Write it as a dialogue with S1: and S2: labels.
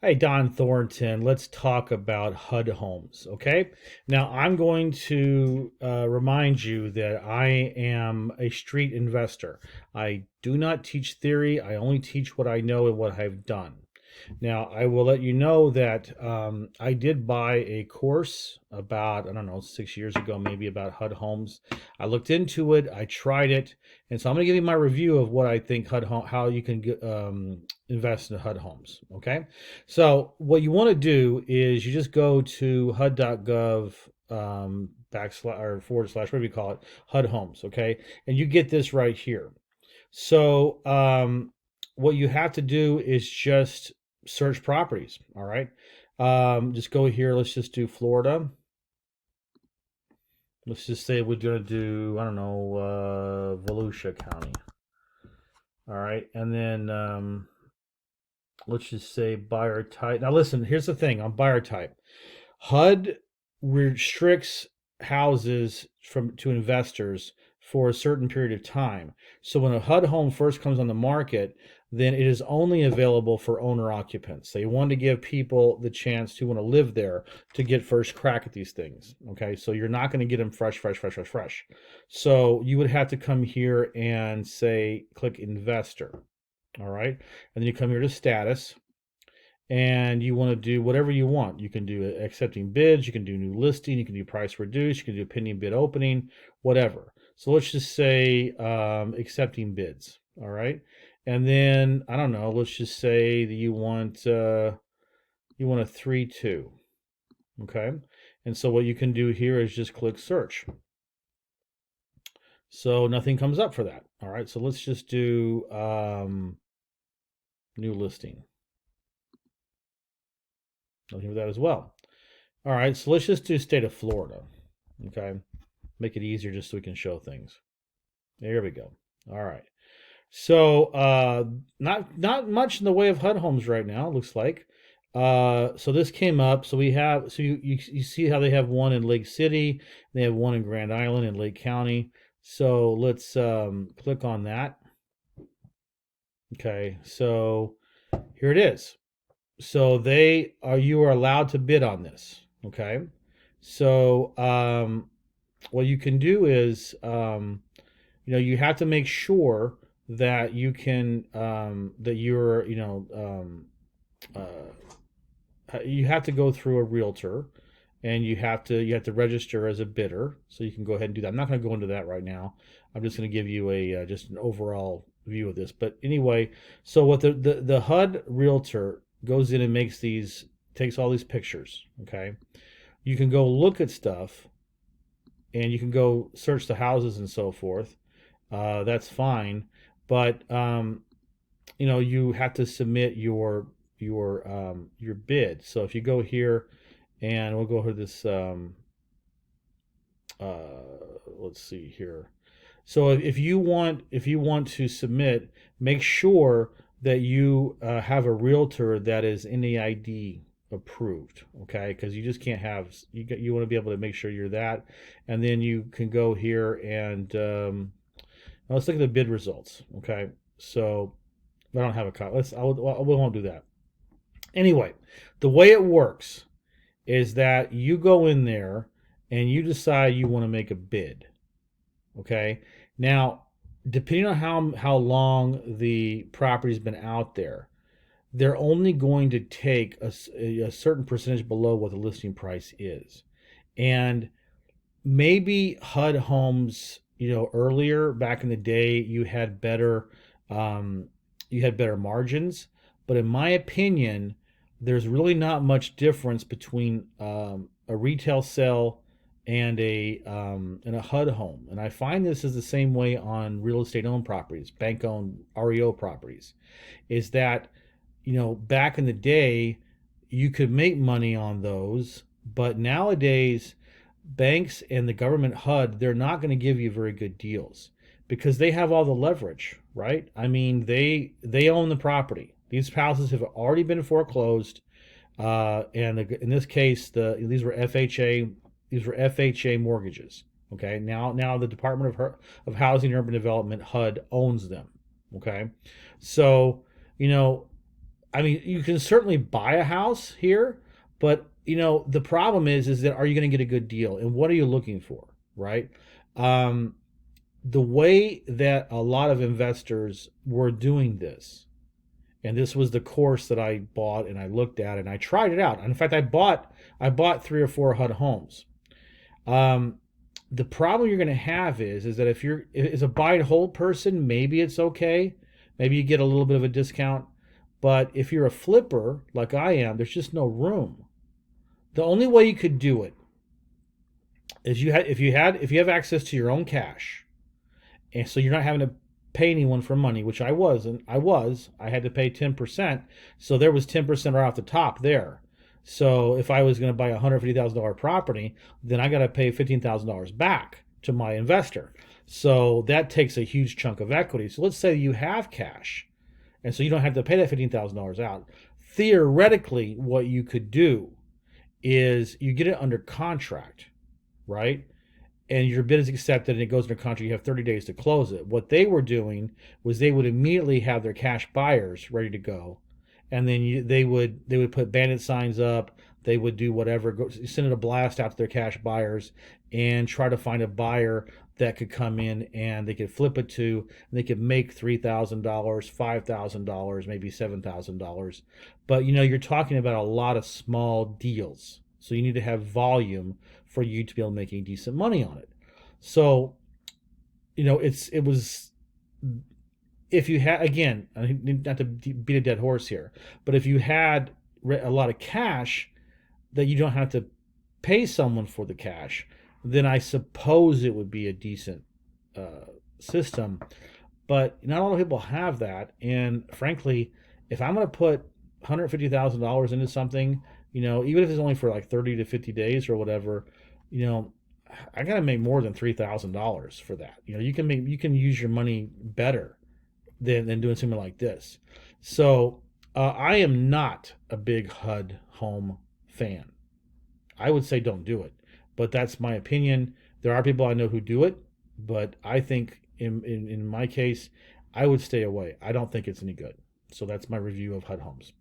S1: Hey, Don Thornton, let's talk about HUD Homes, okay? Now, I'm going to remind you that I am a street investor. I do not teach theory, I only teach what I know and what I've done. Now, I will let you know that I did buy a course about, I don't know, 6 years ago, maybe about HUD Homes. I looked into it, I tried it, and so I'm going to give you my review of what I think how you can invest in HUD Homes. Okay, so what you want to do is you just go to HUD.gov backslash or forward slash whatever you call it, HUD Homes. Okay, and you get this right here. So what you have to do is just search properties. All right. Just go here. Let's just do Florida. Let's just say we're going to do, I don't know, Volusia County. All right. And then let's just say buyer type. Now, listen, here's the thing on buyer type. HUD restricts houses from to investors for a certain period of time. So when a HUD home first comes on the market, then it is only available for owner occupants. They want to give people the chance who want to live there to get first crack at these things. Okay, so you're not going to get them fresh. So you would have to come here and say, click investor. All right, and then you come here to status and you want to do whatever you want. You can do accepting bids, you can do new listing, you can do price reduce, you can do pending bid opening, whatever. So let's just say accepting bids. All right, and then I don't know. Let's just say that you want a 3-2. Okay, and so what you can do here is just click search. So nothing comes up for that. All right, so let's just do new listing. Nothing for that as well. All right, so let's just do state of Florida. Okay, make it easier just so we can show things. There we go. All right. So not much in the way of HUD homes right now. It looks like. So this came up. So we have you see how they have one in Lake City, they have one in Grand Island and Lake County. So let's click on that. Okay, so here it is. So you are allowed to bid on this. Okay, so what you can do is you have to make sure that you can that you're you have to go through a realtor and you have to register as a bidder, so you can go ahead and do that. I'm not going to go into that right now. I'm just going to give you a just an overall view of this. But anyway, so what the HUD realtor goes in and takes all these pictures. Okay, you can go look at stuff and you can go search the houses and so forth. That's fine, but you have to submit your bid. So if you go here, and we'll go to this. Let's see here. So if you want to submit, make sure that you have a realtor that is NAID approved. Okay, because you just can't have you want to be able to make sure you're that, and then you can go here and now let's look at the bid results. Okay, so I don't have a copy. We won't do that. Anyway, the way it works is that you go in there and you decide you want to make a bid. Okay, now depending on how long the property's been out there, they're only going to take a certain percentage below what the listing price is, and maybe HUD homes, earlier back in the day, you had better margins. But in my opinion, there's really not much difference between a retail sale and a HUD home. And I find this is the same way on real estate owned properties, bank owned REO properties, is that back in the day, you could make money on those, but nowadays banks and the government HUD, they're not going to give you very good deals because they have all the leverage, right? I mean, they own the property. These houses have already been foreclosed, and in this case, these were FHA mortgages. Okay, now the Department of Housing and Urban Development HUD owns them. Okay, so you know I mean, you can certainly buy a house here, but the problem is that are you going to get a good deal, and what are you looking for, right? Um, the way that a lot of investors were doing this, and this was the course that I bought and I looked at and I tried it out. In fact, I bought 3 or 4 HUD homes. Um, the problem you're going to have is that if you're as a buy and hold person, maybe it's okay. Maybe you get a little bit of a discount. But if you're a flipper like I am, there's just no room. The only way you could do it is if you have access to your own cash, and so you're not having to pay anyone for money, which I wasn't. I had to pay 10%, so there was 10% right off the top there. So if I was going to buy a $150,000 property, then I got to pay $15,000 back to my investor. So that takes a huge chunk of equity. So let's say you have cash, and so you don't have to pay that $15,000 out. Theoretically, what you could do is you get it under contract, right? And your bid is accepted and it goes under contract. You have 30 days to close it. What they were doing was they would immediately have their cash buyers ready to go, and then they would put bandit signs up. They would do whatever, send it a blast out to their cash buyers, and try to find a buyer that could come in and they could flip it to, and they could make $3,000, $5,000, maybe $7,000. But you're talking about a lot of small deals, so you need to have volume for you to be able to make decent money on it. So it was, if you had, again, not to beat a dead horse here, but if you had a lot of cash that you don't have to pay someone for the cash, then I suppose it would be a decent system. But not a lot of people have that, and frankly, if I'm going to put $150,000 into something, even if it's only for like 30 to 50 days or whatever, I got to make more than $3,000 for that. You can use your money better than doing something like this. So I am not a big HUD home fan. I would say don't do it, but that's my opinion. There are people I know who do it, but I think in my case, I would stay away. I don't think it's any good. So that's my review of HUD homes.